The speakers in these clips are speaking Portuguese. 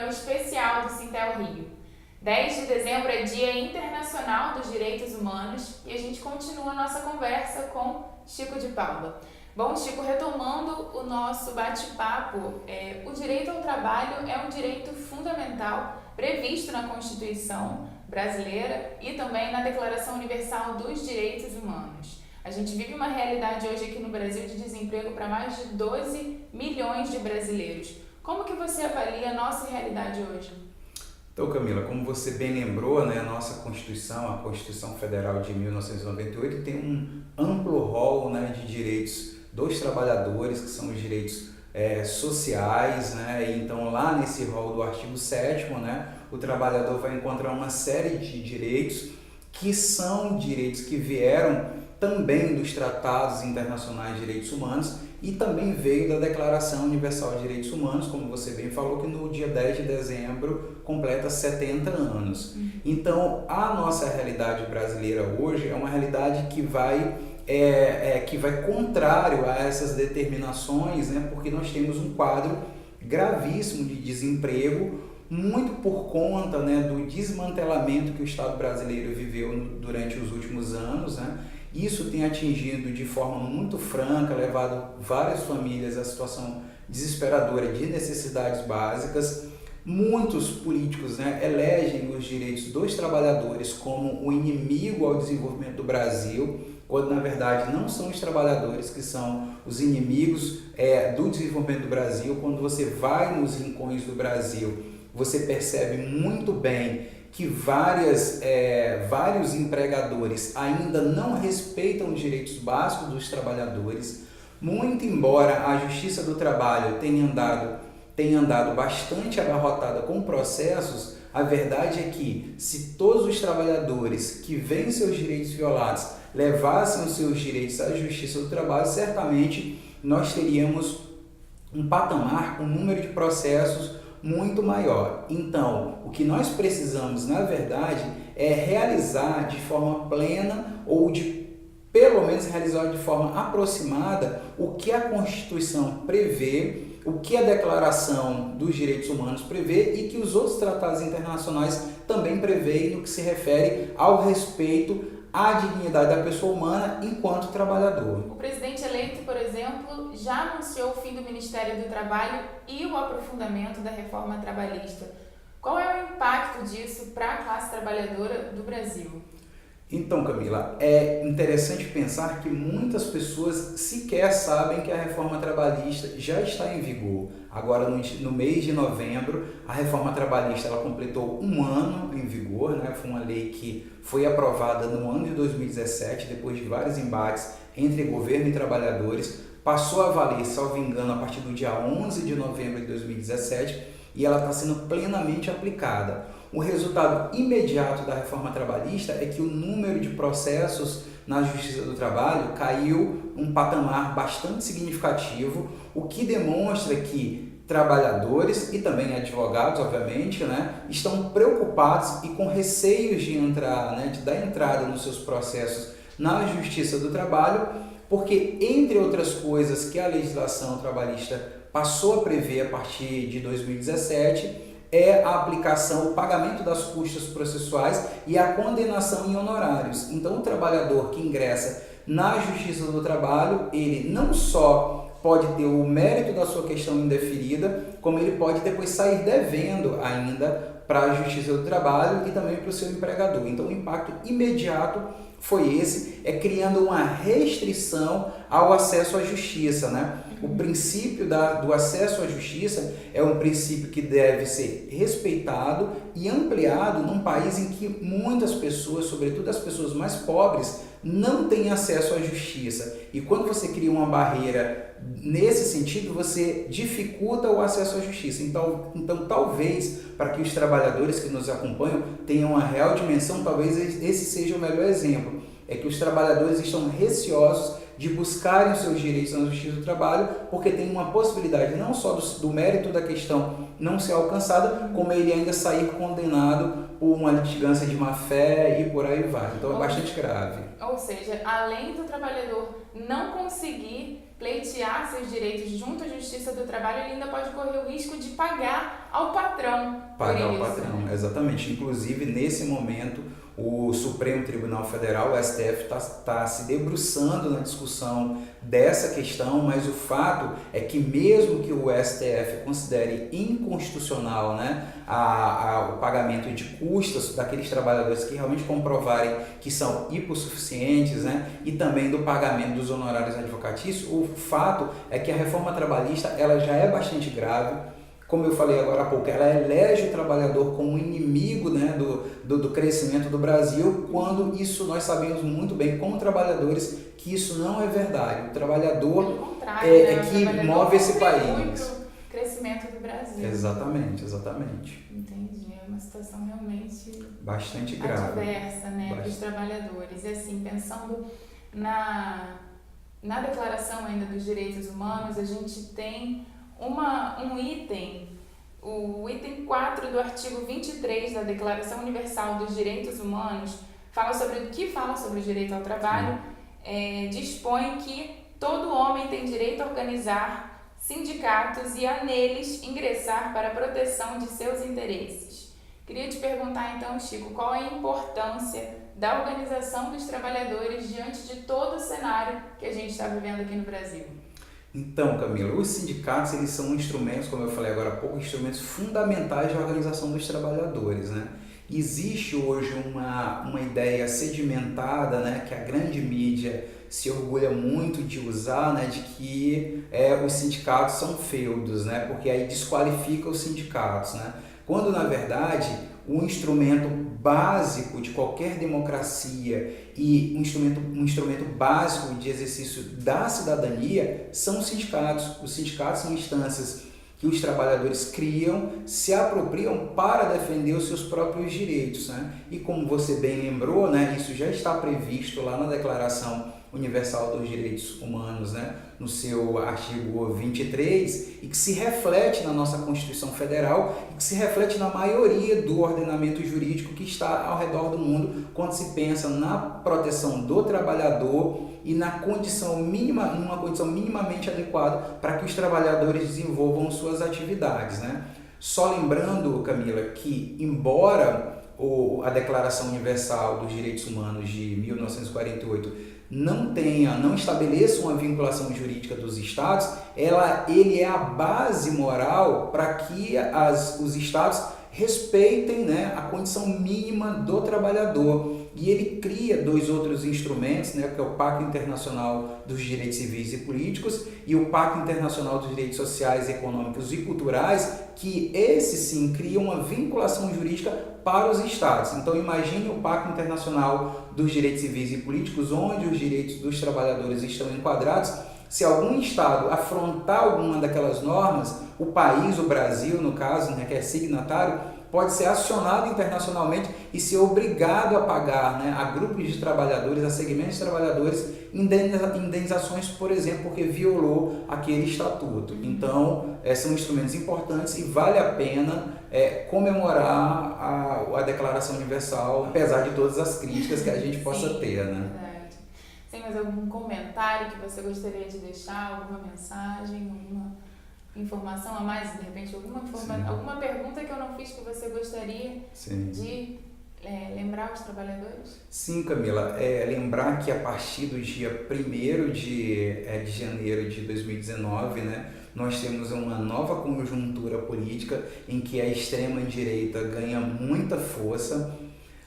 programa especial do Sintel Rio. 10 de dezembro é Dia Internacional dos Direitos Humanos e a gente continua a nossa conversa com Chico de Paula. Bom, Chico, retomando o nosso bate-papo, o direito ao trabalho é um direito fundamental previsto na Constituição brasileira e também na Declaração Universal dos Direitos Humanos. A gente vive uma realidade hoje aqui no Brasil de desemprego para mais de 12 milhões de brasileiros. Como que você avalia a nossa realidade hoje? Então, Camila, como você bem lembrou, né, a nossa Constituição, a Constituição Federal de 1998, tem um amplo rol, né, de direitos dos trabalhadores, que são os direitos sociais, né? E então lá nesse rol do artigo 7º, né, o trabalhador vai encontrar uma série de direitos que são direitos que vieram também dos tratados internacionais de direitos humanos e também veio da Declaração Universal de Direitos Humanos, como você bem falou, que no dia 10 de dezembro completa 70 anos. Então, a nossa realidade brasileira hoje é uma realidade que vai contrário a essas determinações, né, porque nós temos um quadro gravíssimo de desemprego, muito por conta, né, do desmantelamento que o Estado brasileiro viveu durante os últimos anos, né? Isso tem atingido de forma muito franca, levado várias famílias à situação desesperadora de necessidades básicas. Muitos políticos, né, elegem os direitos dos trabalhadores como o inimigo ao desenvolvimento do Brasil, quando na verdade não são os trabalhadores que são os inimigos do desenvolvimento do Brasil. Quando você vai nos rincões do Brasil, você percebe muito bem que vários empregadores ainda não respeitam os direitos básicos dos trabalhadores, muito embora a Justiça do Trabalho tenha andado bastante abarrotada com processos. A verdade é que se todos os trabalhadores que veem seus direitos violados levassem os seus direitos à Justiça do Trabalho, certamente nós teríamos um patamar, um número de processos muito maior. Então, o que nós precisamos, na verdade, é realizar de forma plena ou pelo menos realizar de forma aproximada o que a Constituição prevê, o que a Declaração dos Direitos Humanos prevê e que os outros tratados internacionais também prevêem no que se refere ao respeito à dignidade da pessoa humana enquanto trabalhador. O presidente eleito, por exemplo, já anunciou o fim do Ministério do Trabalho e o aprofundamento da reforma trabalhista. Qual é o impacto disso para a classe trabalhadora do Brasil? Então, Camila, é interessante pensar que muitas pessoas sequer sabem que a reforma trabalhista já está em vigor. Agora, no mês de novembro, a reforma trabalhista ela completou um ano em vigor, né? Foi uma lei que foi aprovada no ano de 2017, depois de vários embates entre governo e trabalhadores, passou a valer, salvo engano, a partir do dia 11 de novembro de 2017 e ela está sendo plenamente aplicada. O resultado imediato da reforma trabalhista é que o número de processos na Justiça do Trabalho caiu um patamar bastante significativo, o que demonstra que trabalhadores e também advogados, obviamente, né, estão preocupados e com receios de entrar, né, de dar entrada nos seus processos na Justiça do Trabalho, porque, entre outras coisas que a legislação trabalhista passou a prever a partir de 2017, é a aplicação, o pagamento das custas processuais e a condenação em honorários. Então, o trabalhador que ingressa na Justiça do Trabalho, ele não só pode ter o mérito da sua questão indeferida, como ele pode depois sair devendo ainda para a Justiça do Trabalho e também para o seu empregador. Então, o impacto imediato foi esse, criando uma restrição ao acesso à justiça, né? O princípio do acesso à justiça é um princípio que deve ser respeitado e ampliado num país em que muitas pessoas, sobretudo as pessoas mais pobres, não têm acesso à justiça. E quando você cria uma barreira nesse sentido, você dificulta o acesso à justiça. Então talvez, para que os trabalhadores que nos acompanham tenham uma real dimensão, talvez esse seja o melhor exemplo. É que os trabalhadores estão receosos de buscarem os seus direitos na Justiça do Trabalho, porque tem uma possibilidade não só do mérito da questão não ser alcançada, como ele ainda sair condenado por uma litigância de má fé e por aí vai. Então é bastante grave. Ou seja, além do trabalhador não conseguir pleitear seus direitos junto à Justiça do Trabalho, ele ainda pode correr o risco de pagar ao patrão patrão Pagar por o isso, patrão, né? exatamente. Inclusive, nesse momento, o Supremo Tribunal Federal, o STF, está se debruçando na discussão dessa questão, mas o fato é que mesmo que o STF considere inconstitucional, né, o pagamento de custas daqueles trabalhadores que realmente comprovarem que são hipossuficientes, né, e também do pagamento dos honorários advocatícios, o fato é que a reforma trabalhista ela já é bastante grave. Como eu falei agora há pouco, ela elege o trabalhador como inimigo, né, do crescimento do Brasil, quando isso nós sabemos muito bem, como trabalhadores, que isso não é verdade. O trabalhador Pelo contrário, é né? que O trabalhador move esse contribui país. para o crescimento do Brasil. Exatamente, exatamente. Entendi. É uma situação realmente Bastante grave. adversa, né, para os trabalhadores. E assim, pensando na Declaração ainda dos Direitos Humanos, a gente tem um item, o item 4 do artigo 23 da Declaração Universal dos Direitos Humanos, fala sobre o direito ao trabalho, dispõe que todo homem tem direito a organizar sindicatos e a neles ingressar para a proteção de seus interesses. Queria te perguntar então, Chico, qual é a importância da organização dos trabalhadores diante de todo o cenário que a gente está vivendo aqui no Brasil? Então, Camila, os sindicatos eles são instrumentos, como eu falei agora há pouco, instrumentos fundamentais de organização dos trabalhadores, né? Existe hoje uma ideia sedimentada, né, que a grande mídia se orgulha muito de usar, né, de que os sindicatos são feudos, né, porque aí desqualifica os sindicatos, né? Quando, na verdade, o instrumento básico de qualquer democracia e um instrumento básico de exercício da cidadania são os sindicatos. Os sindicatos são instâncias que os trabalhadores criam, se apropriam para defender os seus próprios direitos, né? E como você bem lembrou, né, isso já está previsto lá na Declaração Universal dos Direitos Humanos, né, no seu artigo 23, e que se reflete na nossa Constituição Federal e que se reflete na maioria do ordenamento jurídico que está ao redor do mundo quando se pensa na proteção do trabalhador e numa condição minimamente adequada para que os trabalhadores desenvolvam suas atividades, né? Só lembrando, Camila, que embora a Declaração Universal dos Direitos Humanos de 1948 não estabeleça uma vinculação jurídica dos Estados, ele é a base moral para que os Estados respeitem, né, a condição mínima do trabalhador. E ele cria dois outros instrumentos, né, que é o Pacto Internacional dos Direitos Civis e Políticos e o Pacto Internacional dos Direitos Sociais, Econômicos e Culturais, que esse sim cria uma vinculação jurídica para os Estados. Então imagine o Pacto Internacional dos Direitos Civis e Políticos, onde os direitos dos trabalhadores estão enquadrados. Se algum Estado afrontar alguma daquelas normas, o país, o Brasil no caso, né, que é signatário, pode ser acionado internacionalmente e ser obrigado a pagar, né, a grupos de trabalhadores, a segmentos de trabalhadores, indenizações, por exemplo, porque violou aquele estatuto. Então, são instrumentos importantes e vale a pena comemorar a Declaração Universal, apesar de todas as críticas que a gente possa ter, né? Verdade. Tem mais algum comentário que você gostaria de deixar, alguma mensagem, alguma informação a mais, de repente alguma pergunta que eu não fiz que você gostaria de lembrar os trabalhadores? Sim, Camila, lembrar que a partir do dia 1º de janeiro de 2019, né, nós temos uma nova conjuntura política em que a extrema-direita ganha muita força,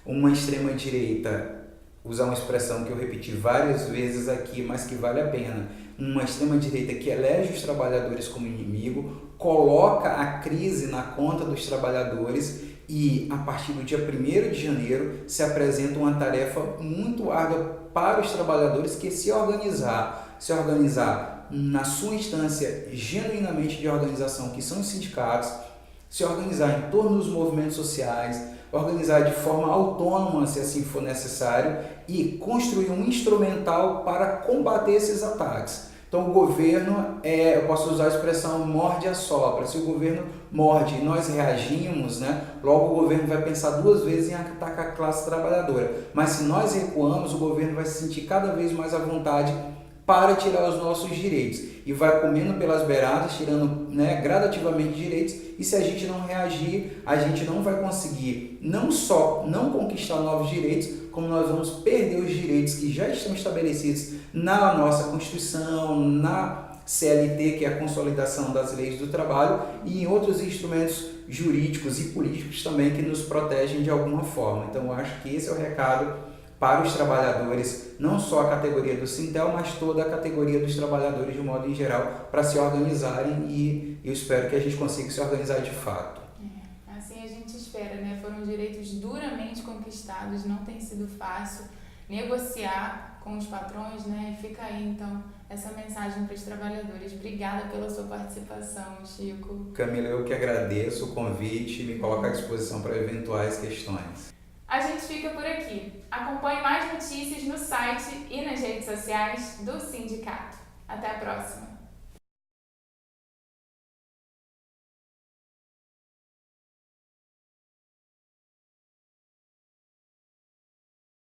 uma extrema-direita, usar uma expressão que eu repeti várias vezes aqui, mas que vale a pena, uma extrema-direita que elege os trabalhadores como inimigo, coloca a crise na conta dos trabalhadores e, a partir do dia 1º de janeiro, se apresenta uma tarefa muito árdua para os trabalhadores que se organizar na sua instância genuinamente de organização, que são os sindicatos, se organizar em torno dos movimentos sociais, organizar de forma autônoma, se assim for necessário, e construir um instrumental para combater esses ataques. Então o governo, eu posso usar a expressão morde a sopra. Se o governo morde e nós reagimos, né, logo o governo vai pensar duas vezes em atacar a classe trabalhadora. Mas se nós recuamos, o governo vai se sentir cada vez mais à vontade para tirar os nossos direitos. E vai comendo pelas beiradas, tirando, né, gradativamente direitos, e se a gente não reagir, a gente não vai conseguir não só não conquistar novos direitos, como nós vamos perder os direitos que já estão estabelecidos na nossa Constituição, na CLT, que é a Consolidação das Leis do Trabalho, e em outros instrumentos jurídicos e políticos também que nos protegem de alguma forma. Então, eu acho que esse é o recado para os trabalhadores, não só a categoria do Sintel, mas toda a categoria dos trabalhadores de modo em geral, para se organizarem, e eu espero que a gente consiga se organizar de fato. Assim a gente espera, né? Foram direitos duramente conquistados, não tem sido fácil negociar com os patrões, né? E fica aí, então, essa mensagem para os trabalhadores. Obrigada pela sua participação, Chico. Camila, eu que agradeço o convite e me coloco à disposição para eventuais questões. A gente fica por aqui. Acompanhe mais notícias no site e nas redes sociais do sindicato. Até a próxima!